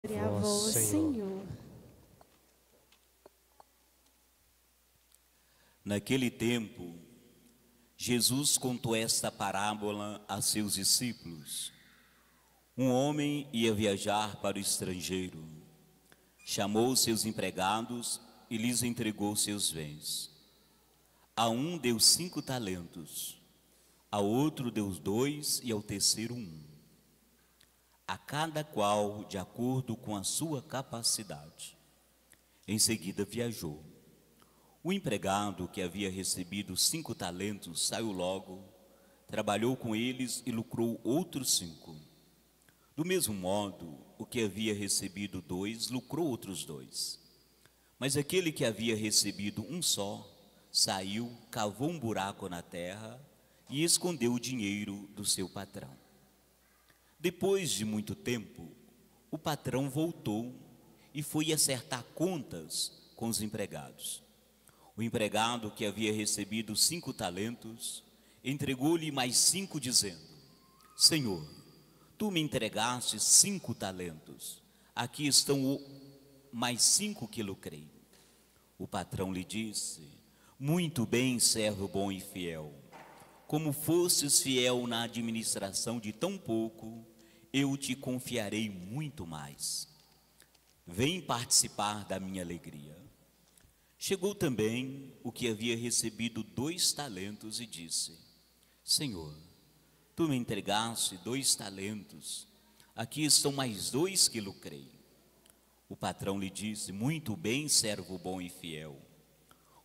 Glória a vós, Senhor. Naquele tempo, Jesus contou esta parábola a seus discípulos. Um homem ia viajar para o estrangeiro. Chamou seus empregados e lhes entregou seus bens. A um deu 5 talentos, a outro deu 2 e ao terceiro 1. A cada qual de acordo com a sua capacidade. Em seguida viajou. O empregado que havia recebido 5 talentos saiu logo, trabalhou com eles e lucrou outros 5. Do mesmo modo, o que havia recebido 2 lucrou outros 2. Mas aquele que havia recebido 1 só, saiu, cavou um buraco na terra e escondeu o dinheiro do seu patrão. Depois de muito tempo, o patrão voltou e foi acertar contas com os empregados. O empregado que havia recebido 5 talentos, entregou-lhe mais 5, dizendo: Senhor, tu me entregaste 5 talentos, aqui estão mais 5 que lucrei. O patrão lhe disse: Muito bem, servo bom e fiel. Como fostes fiel na administração de tão pouco, eu te confiarei muito mais. Vem participar da minha alegria. Chegou também o que havia recebido 2 talentos e disse: Senhor, tu me entregaste 2 talentos, aqui estão mais 2 que lucrei. O patrão lhe disse: Muito bem, servo bom e fiel.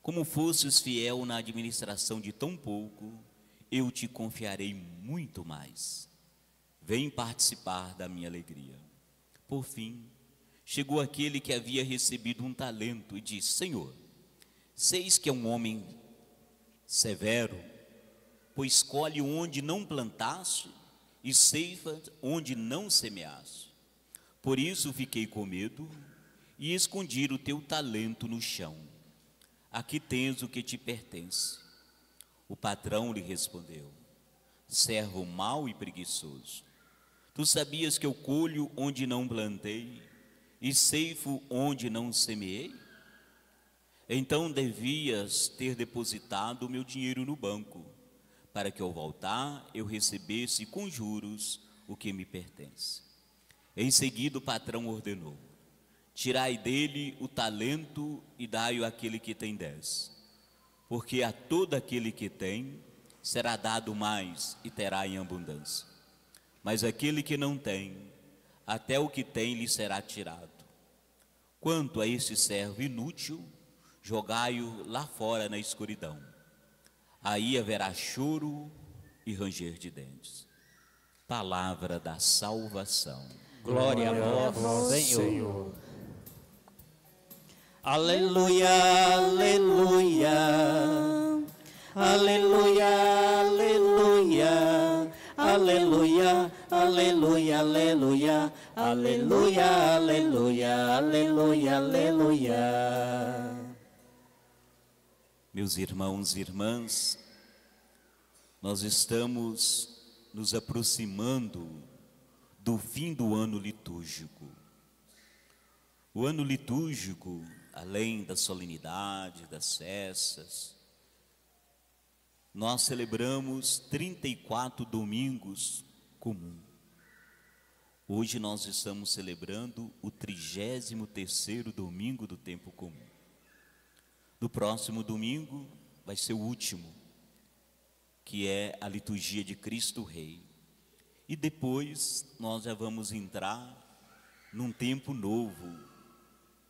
Como fostes fiel na administração de tão pouco, eu te confiarei muito mais. Vem participar da minha alegria. Por fim, chegou aquele que havia recebido 1 talento e disse: Senhor, seis que é um homem severo, pois colhe onde não plantaste e ceifa onde não semeaste. Por isso fiquei com medo e escondi o teu talento no chão. Aqui tens o que te pertence. O patrão lhe respondeu: Servo mau e preguiçoso, tu sabias que eu colho onde não plantei e ceifo onde não semeei? Então devias ter depositado o meu dinheiro no banco, para que ao voltar eu recebesse com juros o que me pertence. Em seguida o patrão ordenou: Tirai dele o talento e dai-o àquele que tem 10. Porque a todo aquele que tem será dado mais e terá em abundância. Mas aquele que não tem, até o que tem lhe será tirado. Quanto a este servo inútil, jogai-o lá fora na escuridão. Aí haverá choro e ranger de dentes. Palavra da salvação. Glória a vós, Senhor. Aleluia, aleluia. Aleluia, aleluia. Aleluia, aleluia, aleluia. Aleluia, aleluia, aleluia, aleluia. Meus irmãos e irmãs, nós estamos nos aproximando do fim do ano litúrgico. O ano litúrgico, além da solenidade, das festas, nós celebramos 34 domingos comum. Hoje nós estamos celebrando o 33º domingo do tempo comum. No próximo domingo vai ser o último, que é a liturgia de Cristo Rei. E depois nós já vamos entrar num tempo novo,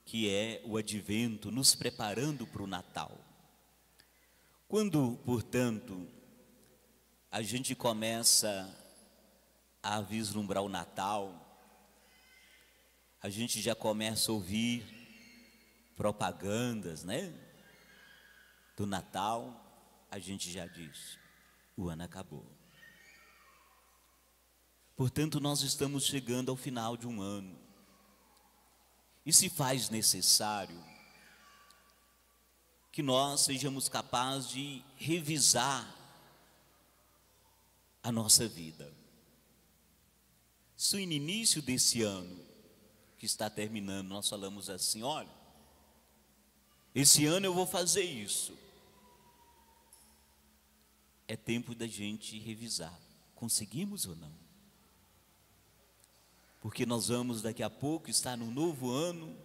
que é o advento, nos preparando para o Natal. Quando, portanto, a gente começa a vislumbrar o Natal, a gente já começa a ouvir propagandas, né? Do Natal, a gente já diz: o ano acabou. Portanto, nós estamos chegando ao final de um ano. E se faz necessário que nós sejamos capazes de revisar a nossa vida. Se no início desse ano que está terminando, nós falamos assim: olha, esse ano eu vou fazer isso. É tempo da gente revisar, conseguimos ou não? Porque nós vamos daqui a pouco estar no novo ano,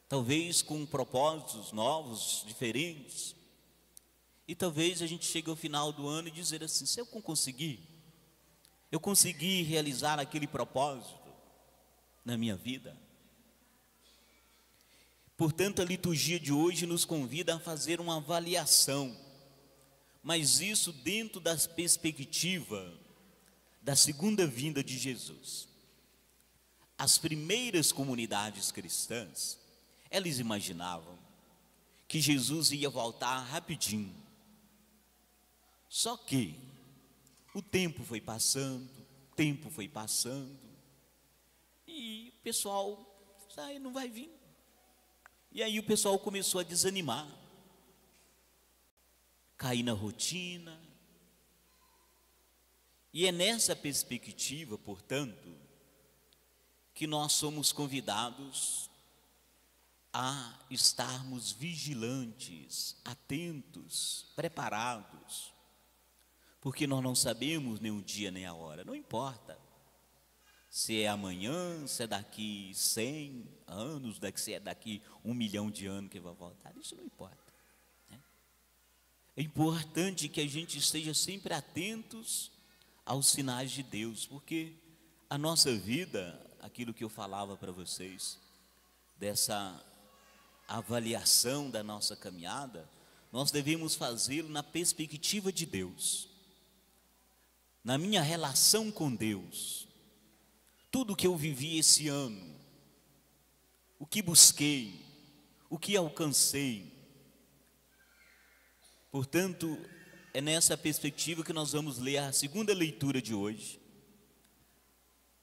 talvez com propósitos novos, diferentes. E talvez a gente chegue ao final do ano e dizer assim: se eu consegui realizar aquele propósito na minha vida. Portanto, a liturgia de hoje nos convida a fazer uma avaliação, mas isso dentro da perspectiva da segunda vinda de Jesus. As primeiras comunidades cristãs, elas imaginavam que Jesus ia voltar rapidinho. Só que o tempo foi passando, e o pessoal não vai vir. E aí o pessoal começou a desanimar, cair na rotina. E é nessa perspectiva, portanto, que nós somos convidados a estarmos vigilantes, atentos, preparados, porque nós não sabemos nem o dia nem a hora. Não importa se é amanhã, se é daqui 100 anos, se é daqui 1 milhão de anos que vai voltar, isso não importa, né? É importante que a gente esteja sempre atentos aos sinais de Deus, porque a nossa vida, aquilo que eu falava para vocês, dessa avaliação da nossa caminhada, nós devemos fazê-lo na perspectiva de Deus, na minha relação com Deus. Tudo que eu vivi esse ano, o que busquei, o que alcancei. Portanto, é nessa perspectiva que nós vamos ler a segunda leitura de hoje.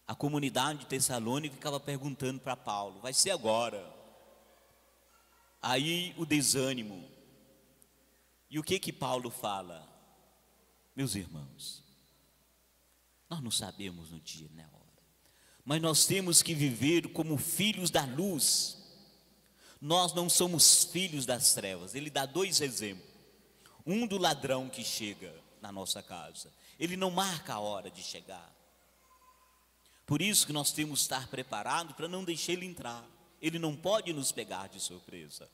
A comunidade de Tessalônica ficava perguntando para Paulo: vai ser agora? Aí o desânimo. E o que Paulo fala? Meus irmãos, nós não sabemos no dia nem na hora, mas nós temos que viver como filhos da luz. Nós não somos filhos das trevas. Ele dá 2 exemplos. Um do ladrão que chega na nossa casa, ele não marca a hora de chegar. Por isso que nós temos que estar preparados para não deixar ele entrar. Ele não pode nos pegar de surpresa.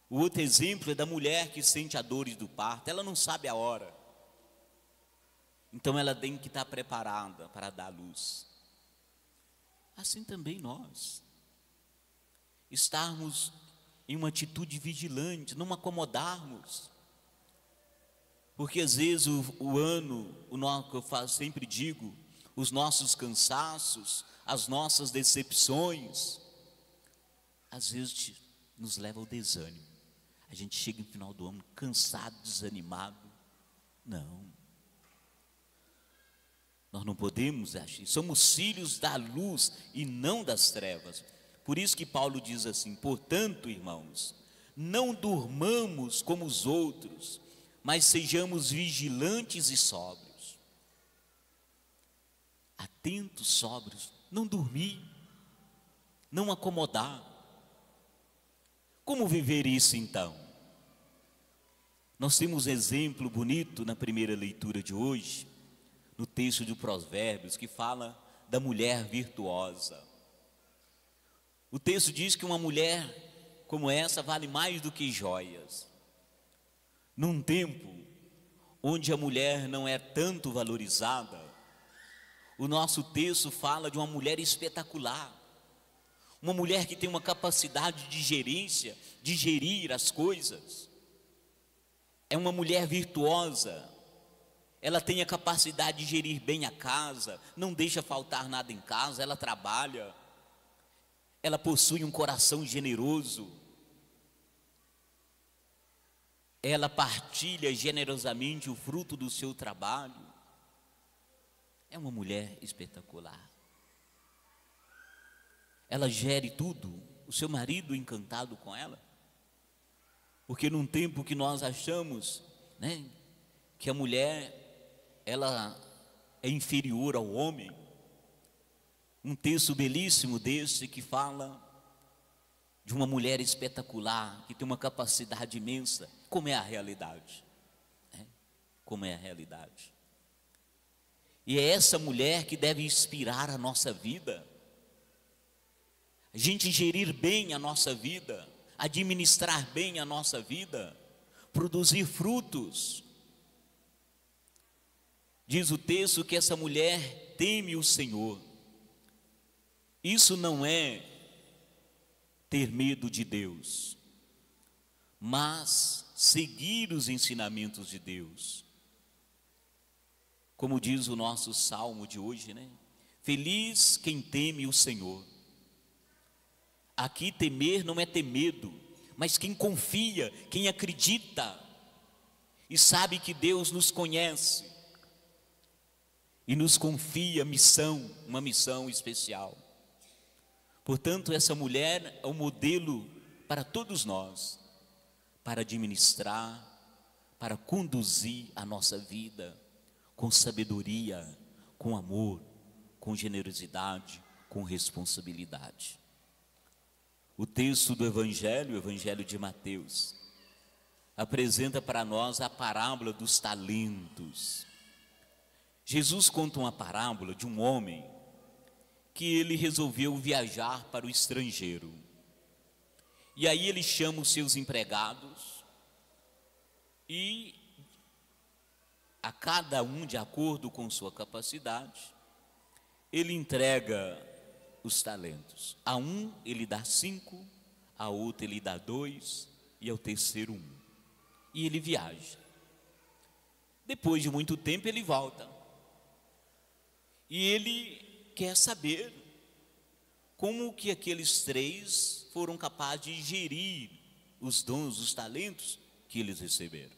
O outro exemplo é da mulher que sente as dores do parto. Ela não sabe a hora, então ela tem que estar preparada para dar luz. Assim também nós, estarmos em uma atitude vigilante, não acomodarmos, porque às vezes o ano, que eu sempre digo, os nossos cansaços, as nossas decepções, às vezes nos leva ao desânimo. A gente chega no final do ano cansado, desanimado. Não, nós não podemos agir. Somos filhos da luz e não das trevas. Por isso que Paulo diz assim: portanto, irmãos, não durmamos como os outros, mas sejamos vigilantes e sóbrios. Atentos, sóbrios, não dormir, não acomodar. Como viver isso então? Nós temos um exemplo bonito na primeira leitura de hoje, no texto de Provérbios, que fala da mulher virtuosa. O texto diz que uma mulher como essa vale mais do que joias. Num tempo onde a mulher não é tanto valorizada, o nosso texto fala de uma mulher espetacular, uma mulher que tem uma capacidade de gerência, de gerir as coisas. É uma mulher virtuosa. Ela tem a capacidade de gerir bem a casa, não deixa faltar nada em casa, ela trabalha, ela possui um coração generoso, ela partilha generosamente o fruto do seu trabalho. É uma mulher espetacular. Ela gere tudo, o seu marido encantado com ela, porque num tempo que nós achamos, né, que a mulher ela é inferior ao homem, Um texto belíssimo desse que fala de uma mulher espetacular, que tem uma capacidade imensa, como é a realidade, né? Como é a realidade. E é essa mulher que deve inspirar a nossa vida, a gente gerir bem a nossa vida, administrar bem a nossa vida, produzir frutos. Diz o texto que essa mulher teme o Senhor. Isso não é ter medo de Deus, mas seguir os ensinamentos de Deus. Como diz o nosso salmo de hoje, né? Feliz quem teme o Senhor. Aqui temer não é ter medo, mas quem confia, quem acredita e sabe que Deus nos conhece e nos confia uma missão especial. Portanto, essa mulher é um modelo para todos nós, para administrar, para conduzir a nossa vida com sabedoria, com amor, com generosidade, com responsabilidade. O texto do Evangelho, o Evangelho de Mateus, apresenta para nós a parábola dos talentos. Jesus conta uma parábola de um homem que ele resolveu viajar para o estrangeiro. E aí ele chama os seus empregados e a cada um, de acordo com sua capacidade, ele entrega os talentos. A um ele dá 5, a outro ele dá 2 e ao terceiro 1. E ele viaja. Depois de muito tempo ele volta. E ele quer saber como que aqueles 3 foram capazes de gerir os dons, os talentos que eles receberam.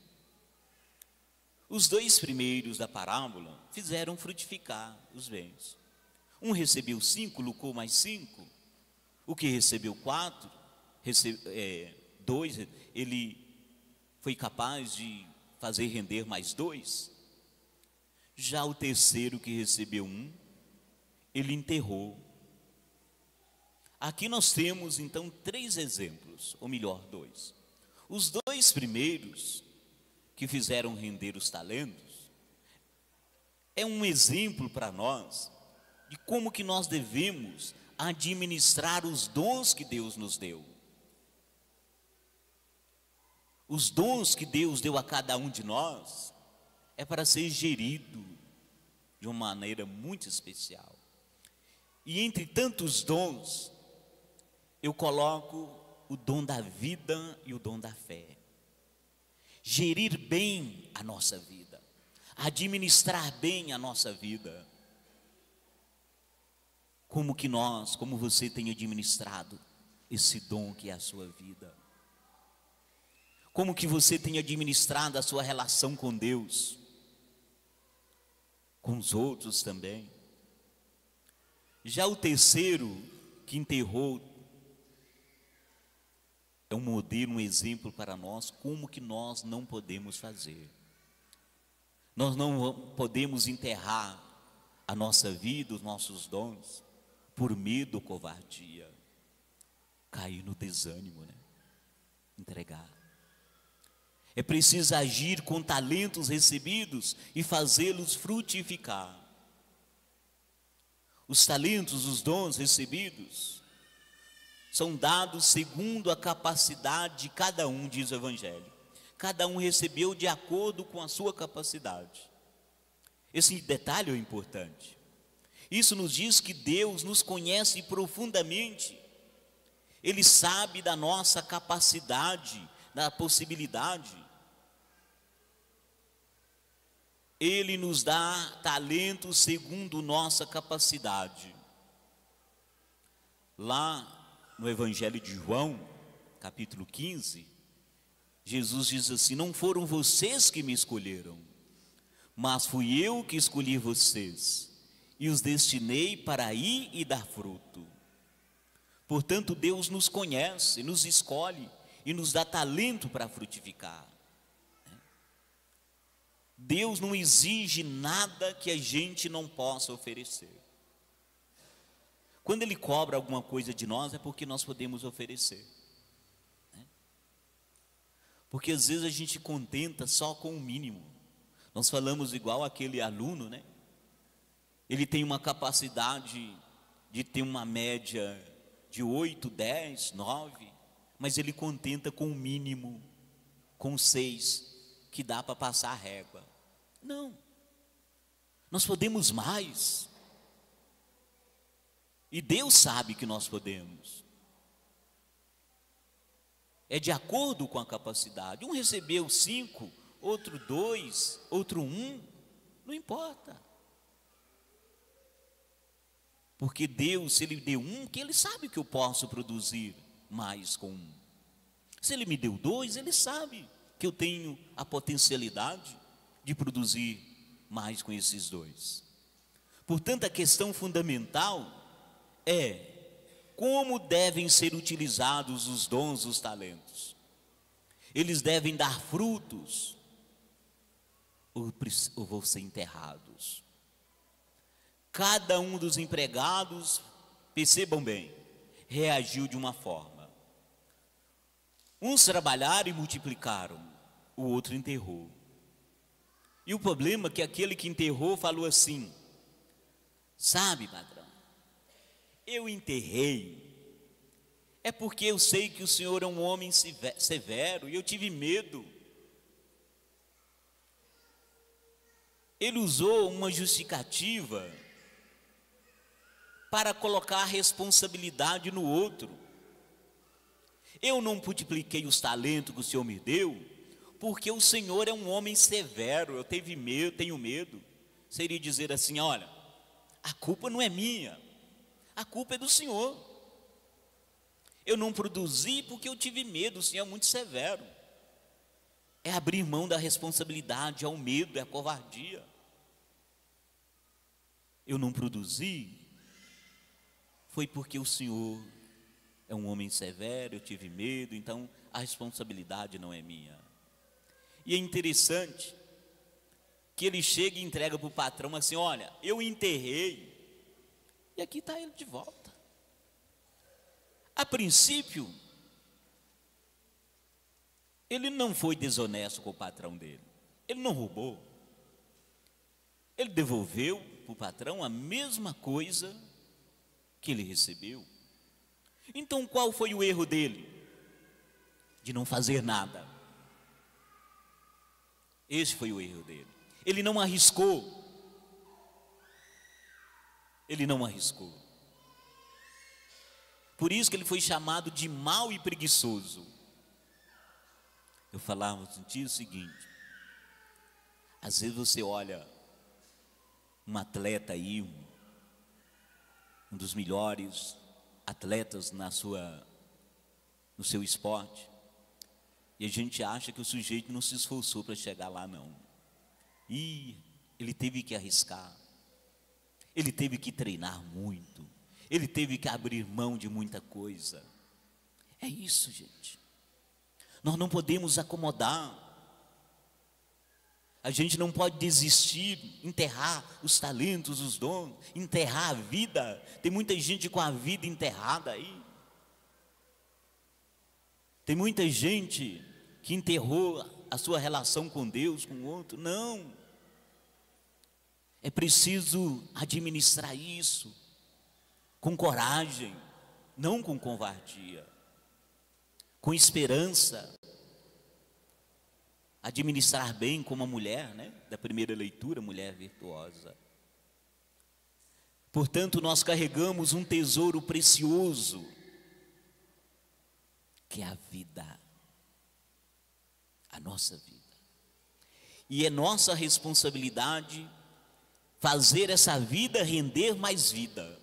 Os 2 primeiros da parábola fizeram frutificar os bens. Um recebeu 5, lucrou mais 5. O que recebeu 4, 2, ele foi capaz de fazer render mais 2. Já o terceiro, que recebeu 1, ele enterrou. Aqui nós temos então 3 exemplos, ou melhor, 2. Os 2 primeiros, que fizeram render os talentos, é um exemplo para nós de como que nós devemos administrar os dons que Deus nos deu. Os dons que Deus deu a cada um de nós é para ser gerido de uma maneira muito especial. E entre tantos dons, eu coloco o dom da vida e o dom da fé. Gerir bem a nossa vida, administrar bem a nossa vida. Como você tem administrado esse dom que é a sua vida? Como que você tem administrado a sua relação com Deus? Com os outros também? Já o terceiro, que enterrou, é um modelo, um exemplo para nós, como que nós não podemos fazer. Nós não podemos enterrar a nossa vida, os nossos dons, por medo ou covardia. Cair no desânimo, né? Entregar. É preciso agir com talentos recebidos e fazê-los frutificar. Os talentos, os dons recebidos, são dados segundo a capacidade de cada um, diz o Evangelho. Cada um recebeu de acordo com a sua capacidade. Esse detalhe é importante. Isso nos diz que Deus nos conhece profundamente. Ele sabe da nossa capacidade, da possibilidade. Ele nos dá talentos segundo nossa capacidade. Lá no Evangelho de João, capítulo 15, Jesus diz assim: não foram vocês que me escolheram, mas fui eu que escolhi vocês e os destinei para ir e dar fruto. Portanto, Deus nos conhece, nos escolhe e nos dá talento para frutificar. Deus não exige nada que a gente não possa oferecer. Quando Ele cobra alguma coisa de nós, é porque nós podemos oferecer, né? Porque às vezes a gente contenta só com o mínimo. Nós falamos igual aquele aluno, né? Ele tem uma capacidade de ter uma média de 8, 10, 9, mas ele contenta com o mínimo, com 6, que dá para passar a régua. Não, nós podemos mais, e Deus sabe que nós podemos. É de acordo com a capacidade. Um recebeu 5, outro 2, outro 1, não importa. Porque Deus, se Ele deu 1, que Ele sabe que eu posso produzir mais com 1. Se Ele me deu 2, Ele sabe que eu tenho a potencialidade de produzir mais com esses 2. Portanto, a questão fundamental é como devem ser utilizados os dons, os talentos. Eles devem dar frutos ou vão ser enterrados? Cada um dos empregados, percebam bem, reagiu de uma forma. Uns trabalharam e multiplicaram, o outro enterrou. E o problema é que aquele que enterrou falou assim: sabe, patrão, eu enterrei, é porque eu sei que o senhor é um homem severo e eu tive medo. Ele usou uma justificativa para colocar a responsabilidade no outro. Eu não multipliquei os talentos que o Senhor me deu, porque o Senhor é um homem severo, eu tenho medo. Seria dizer assim: olha, a culpa não é minha, a culpa é do Senhor. Eu não produzi porque eu tive medo, o Senhor é muito severo. É abrir mão da responsabilidade, é o medo, é a covardia. Eu não produzi foi porque o Senhor é um homem severo, eu tive medo, então a responsabilidade não é minha. E é interessante que ele chega e entrega para o patrão assim: olha, eu enterrei, e aqui está ele de volta. A princípio, ele não foi desonesto com o patrão dele, ele não roubou, ele devolveu para o patrão a mesma coisa que ele recebeu. Então qual foi o erro dele? De não fazer nada. Esse foi o erro dele. Ele não arriscou. Ele não arriscou. Por isso que ele foi chamado de mau e preguiçoso. Eu falava, sentia o seguinte: às vezes você olha um atleta aí, um dos melhores atletas no seu esporte, e a gente acha que o sujeito não se esforçou para chegar lá, não. E ele teve que arriscar, ele teve que treinar muito, ele teve que abrir mão de muita coisa. É isso, gente. Nós não podemos acomodar. A gente não pode desistir, enterrar os talentos, os dons, enterrar a vida. Tem muita gente com a vida enterrada aí. Tem muita gente que enterrou a sua relação com Deus, com o outro. Não. É preciso administrar isso com coragem, não com covardia, com esperança. Administrar bem como a mulher, né, da primeira leitura, mulher virtuosa. Portanto, nós carregamos um tesouro precioso, que é a vida, a nossa vida. E é nossa responsabilidade fazer essa vida render mais vida.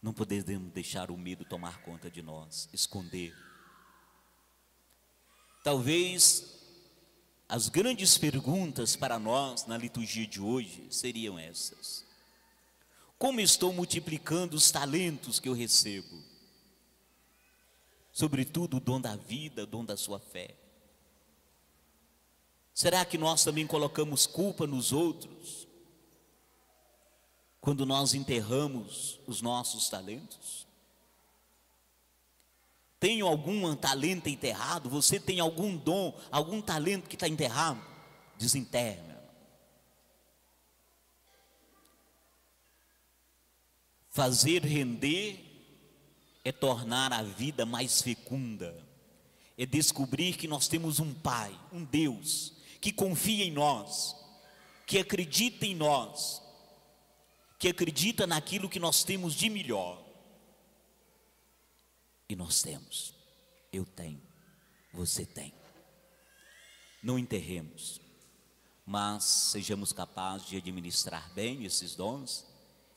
Não podemos deixar o medo tomar conta de nós, esconder. Talvez as grandes perguntas para nós na liturgia de hoje seriam essas: como estou multiplicando os talentos que eu recebo? Sobretudo o dom da vida, o dom da sua fé. Será que nós também colocamos culpa nos outros? quando nós enterramos os nossos talentos? Tenho algum talento enterrado? Você tem algum dom, algum talento que está enterrado? Desenterre, meu irmão. Fazer render é tornar a vida mais fecunda, é descobrir que nós temos um Pai, um Deus, que confia em nós, que acredita em nós, que acredita naquilo que nós temos de melhor. E nós temos, eu tenho, você tem. Não enterremos, mas sejamos capazes de administrar bem esses dons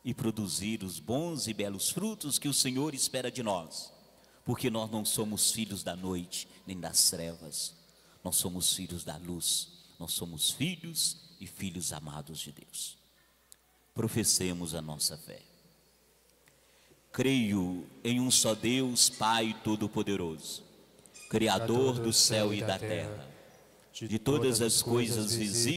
e produzir os bons e belos frutos que o Senhor espera de nós, porque nós não somos filhos da noite nem das trevas, nós somos filhos da luz, nós somos filhos e filhos amados de Deus. Professemos a nossa fé. Creio em um só Deus, Pai Todo-Poderoso, Criador do céu e da terra, de todas as coisas visíveis